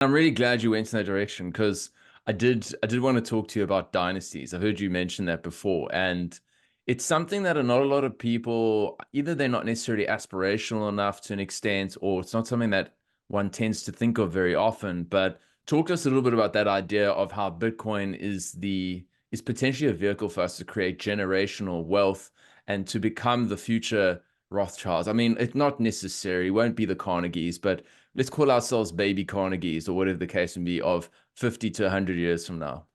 I'm really glad you went in that direction because I did want to talk to you about dynasties. I've heard you mention that before, and it's something that not a lot of people either they're not necessarily aspirational enough to an extent, or it's not something that one tends to think of very often. But talk to us a little bit about that idea of how Bitcoin is potentially a vehicle for us to create generational wealth and to become the future Rothschilds. I mean, it's not necessary, won't be the Carnegies, but let's call ourselves baby Carnegies or whatever the case may be of 50 to 100 years from now.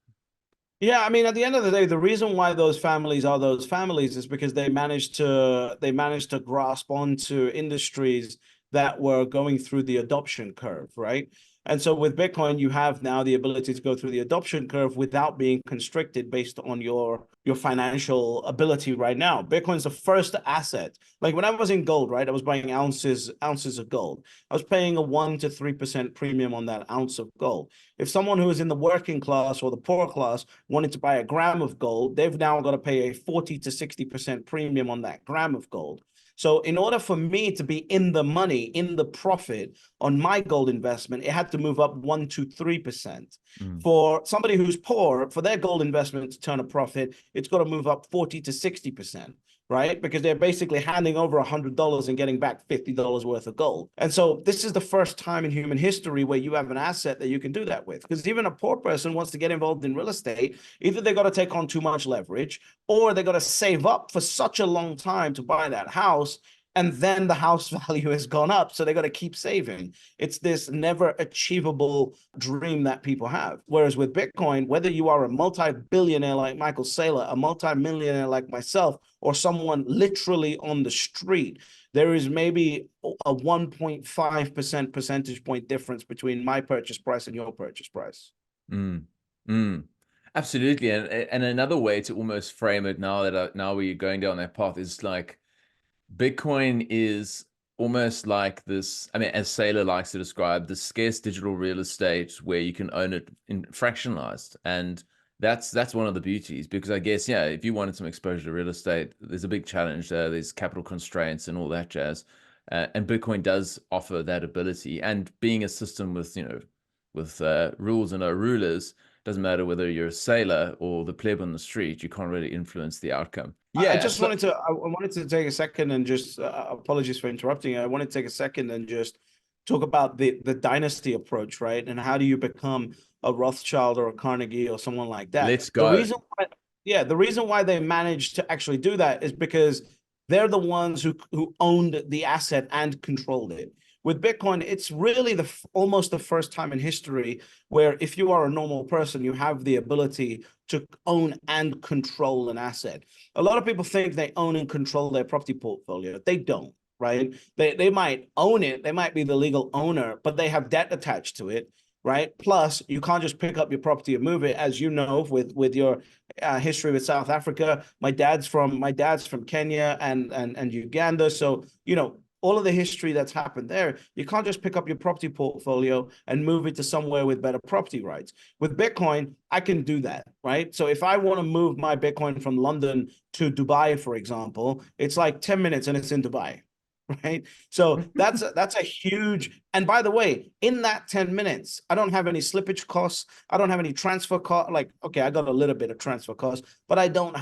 Yeah, I mean, at the end of the day, the reason why those families are those families is because they managed to grasp onto industries that were going through the adoption curve, right? And so with Bitcoin, you have now the ability to go through the adoption curve without being constricted based on your financial ability right now. Bitcoin's the first asset. Like when I was in gold, right? I was buying ounces of gold. I was paying a 1 to 3% premium on that ounce of gold. If someone who is in the working class or the poor class wanted to buy a gram of gold, they've now got to pay a 40 to 60% premium on that gram of gold. So in order for me to be in the money, in the profit on my gold investment, it had to move up 1 to 3%. Mm. For somebody who's poor, for their gold investment to turn a profit, it's got to move up 40 to 60%, right? Because they're basically handing over $100 and getting back $50 worth of gold. And so this is the first time in human history where you have an asset that you can do that with. Because even a poor person wants to get involved in real estate, either they got to take on too much leverage or they got to save up for such a long time to buy that house. And then the house value has gone up. So they got to keep saving. It's this never achievable dream that people have. Whereas with Bitcoin, whether you are a multi-billionaire like Michael Saylor, a multi-millionaire like myself, or someone literally on the street, there is maybe a 1.5% percentage point difference between my purchase price and your purchase price. Mm. Mm. Absolutely. And another way to almost frame it now that now we're going down that path is like Bitcoin is almost like this. I mean, as Saylor likes to describe, the scarce digital real estate where you can own it in fractionalized. And that's one of the beauties because I guess, yeah, if you wanted some exposure to real estate, there's a big challenge there. There's capital constraints and all that jazz. And Bitcoin does offer that ability. And being a system with, with rules and no rulers, doesn't matter whether you're a sailor or the pleb on the street, you can't really influence the outcome. I Yeah. just So, wanted to take a second and just apologies for interrupting. I wanted to take a second and just talk about the dynasty approach, right? And how do you become a Rothschild or a Carnegie or someone like that? let's go. The reason why they managed to actually do that is because they're the ones who owned the asset and controlled it. With Bitcoin, it's really almost the first time in history where if you are a normal person, you have the ability to own and control an asset. A lot of people think they own and control their property portfolio. They don't, right? They might own it, they might be the legal owner, but they have debt attached to it, right? Plus, you can't just pick up your property and move it, as you know, with your history with South Africa. My dad's from Kenya and Uganda, so all of the history that's happened there, you can't just pick up your property portfolio and move it to somewhere with better property rights. With Bitcoin, I can do that, right? So if I want to move my Bitcoin from London to Dubai, for example, it's like 10 minutes and it's in Dubai, right? So that's a huge. And by the way, in that 10 minutes, I don't have any slippage costs. I don't have any transfer cost. Like, okay, I got a little bit of transfer costs, but I don't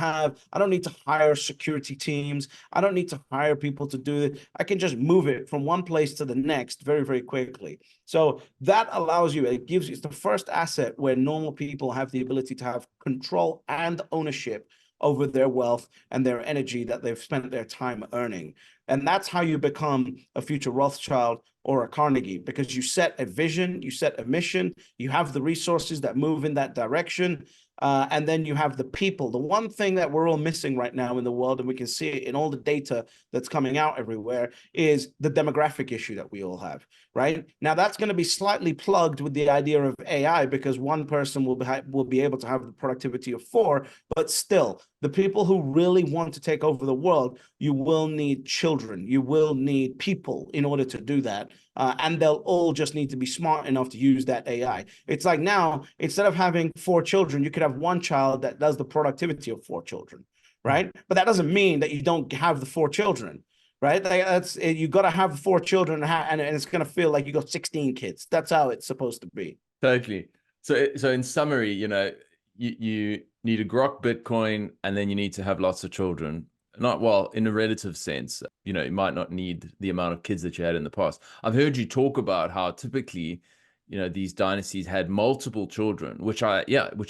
need to hire security teams. I don't need to hire people to do it. I can just move it from one place to the next very, very quickly. So that allows you, it's the first asset where normal people have the ability to have control and ownership over their wealth and their energy that they've spent their time earning. And that's how you become a future Rothschild or a Carnegie, because you set a vision, you set a mission, you have the resources that move in that direction, and then you have the people. The one thing that we're all missing right now in the world, and we can see it in all the data that's coming out everywhere, is the demographic issue that we all have, right? Now, that's going to be slightly plugged with the idea of AI because one person will be able to have the productivity of four, but still, the people who really want to take over the world, you will need children, you will need people in order to do that. And they'll all just need to be smart enough to use that AI. It's like now, instead of having four children, you could have one child that does the productivity of four children, right? But that doesn't mean that you don't have the four children, right? Like that's you got to have 4 children, and it's going to feel like you got 16 kids. That's how it's supposed to be. Totally. So in summary, you need to grok Bitcoin and then you need to have lots of children. Not well, in a relative sense, you might not need the amount of kids that you had in the past. I've heard you talk about how typically, these dynasties had multiple children, which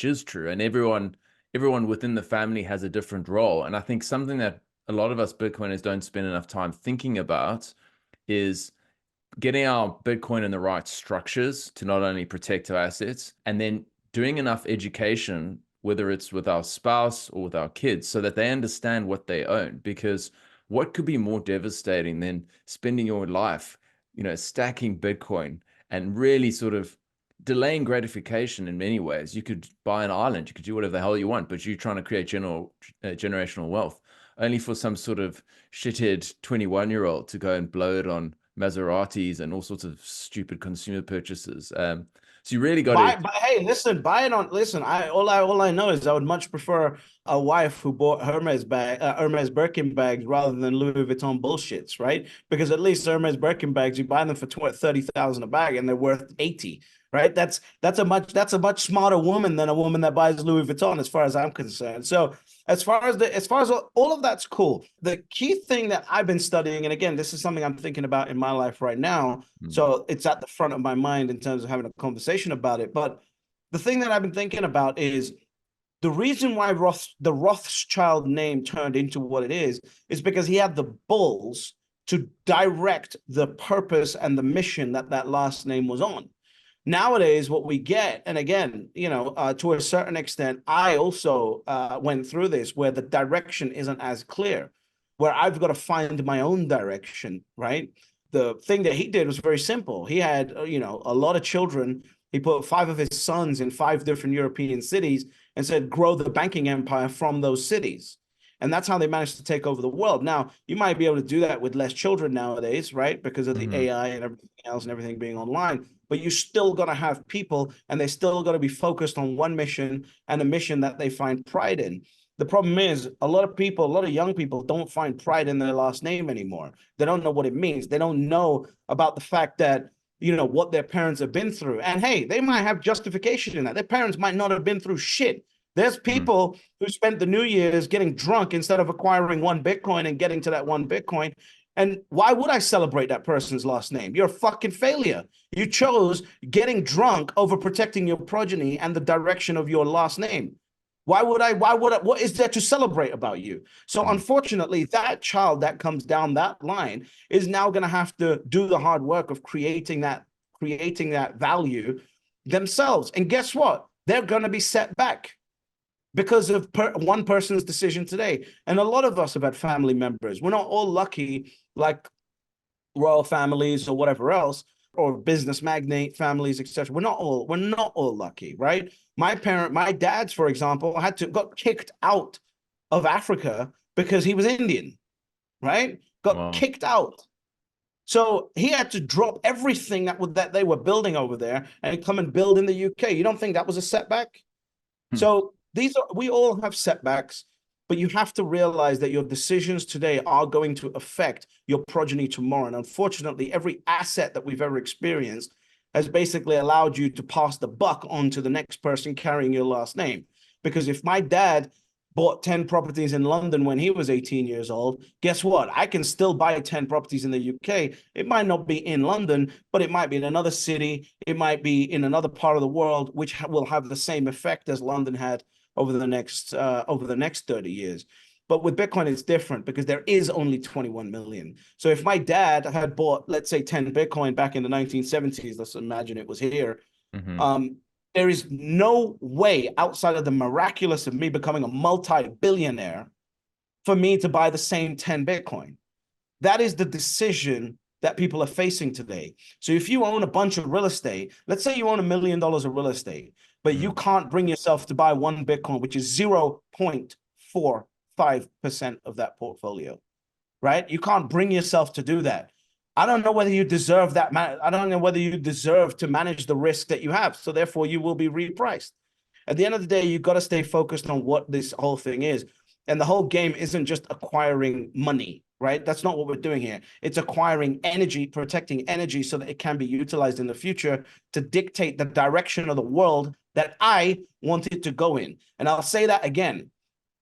is true. And everyone within the family has a different role. And I think something that a lot of us Bitcoiners don't spend enough time thinking about is getting our Bitcoin in the right structures to not only protect our assets, and then doing enough education, whether it's with our spouse or with our kids, so that they understand what they own. Because what could be more devastating than spending your life, stacking Bitcoin and really sort of delaying gratification in many ways? You could buy an island, you could do whatever the hell you want, but you're trying to create generational wealth, only for some sort of shithead 21-year-old to go and blow it on Maseratis and all sorts of stupid consumer purchases. So you really got to Hey, listen, buy it on. Listen, all I know is I would much prefer a wife who bought Hermes Birkin bags rather than Louis Vuitton bullshits, right? Because at least Hermes Birkin bags, you buy them for 30,000 a bag, and they're worth 80, right? That's a much smarter woman than a woman that buys Louis Vuitton, as far as I'm concerned. So as far as all of that's cool. The key thing that I've been studying, and again, this is something I'm thinking about in my life right now, so it's at the front of my mind in terms of having a conversation about it. But the thing that I've been thinking about is the reason why the Rothschild name turned into what it is because he had the balls to direct the purpose and the mission that last name was on. Nowadays, what we get, and again, to a certain extent, I also went through this where the direction isn't as clear, where I've got to find my own direction, right? The thing that he did was very simple. He had, a lot of children. He put 5 of his sons in 5 different European cities and said, grow the banking empire from those cities. And that's how they managed to take over the world. Now, you might be able to do that with less children nowadays, right? Because of the AI and everything else and everything being online. But you still got to have people, and they still got to be focused on one mission, and a mission that they find pride in. The problem is a lot of young people don't find pride in their last name anymore. They don't know what it means. They don't know about the fact that, what their parents have been through. And hey, they might have justification in that. Their parents might not have been through shit. There's people who spent the New Year's getting drunk instead of acquiring 1 Bitcoin and getting to that 1 Bitcoin. And why would I celebrate that person's last name? You're a fucking failure. You chose getting drunk over protecting your progeny and the direction of your last name. What is there to celebrate about you? So unfortunately, that child that comes down that line is now going to have to do the hard work of creating that value themselves. And guess what? They're going to be set back because of one person's decision today. And a lot of us have had family members. We're not all lucky like royal families or whatever else, or business magnate families, etc. We're not all lucky, right? My dad's, for example, got kicked out of Africa because he was Indian, right? Got kicked out. So he had to drop everything that they were building over there and come and build in the UK. You don't think that was a setback? So we all have setbacks, but you have to realize that your decisions today are going to affect your progeny tomorrow. And unfortunately, every asset that we've ever experienced has basically allowed you to pass the buck on to the next person carrying your last name. Because if my dad bought 10 properties in London when he was 18 years old, guess what? I can still buy 10 properties in the UK. It might not be in London, but it might be in another city. It might be in another part of the world, which will have the same effect as London had over the next 30 years. But with Bitcoin, it's different because there is only 21 million. So if my dad had bought, let's say, 10 Bitcoin back in the 1970s, let's imagine it was here, there is no way outside of the miraculous of me becoming a multi-billionaire for me to buy the same 10 Bitcoin. That is the decision that people are facing today. So if you own a bunch of real estate, let's say you own $1 million of real estate, but you can't bring yourself to buy 1 Bitcoin, which is 0.45% of that portfolio, right? You can't bring yourself to do that. I don't know whether you deserve that. I don't know whether you deserve to manage the risk that you have. So therefore, you will be repriced. At the end of the day, you've got to stay focused on what this whole thing is. And the whole game isn't just acquiring money, right? That's not what we're doing here. It's acquiring energy, protecting energy so that it can be utilized in the future to dictate the direction of the world that I want it to go in. And I'll say that again.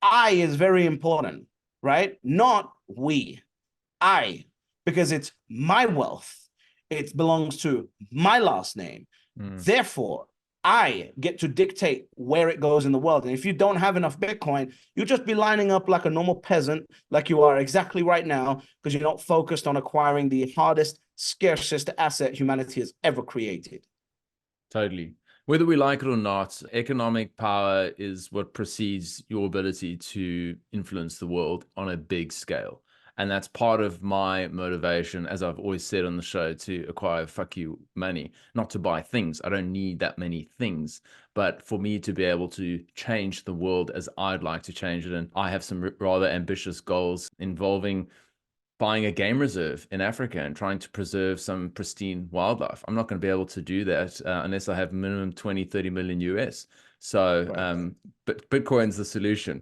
I is very important, right? Not we. I, because it's my wealth. It belongs to my last name. Therefore, I get to dictate where it goes in the world. And if you don't have enough Bitcoin, you'll just be lining up like a normal peasant, like you are exactly right now, because you're not focused on acquiring the hardest, scarcest asset humanity has ever created. Totally. Whether we like it or not, economic power is what precedes your ability to influence the world on a big scale. And that's part of my motivation, as I've always said on the show, to acquire fuck you money, not to buy things. I don't need that many things, but for me to be able to change the world as I'd like to change it. And I have some rather ambitious goals involving buying a game reserve in Africa and trying to preserve some pristine wildlife. I'm not going to be able to do that unless I have minimum 20, 30 million US. So, Right. but Bitcoin's the solution.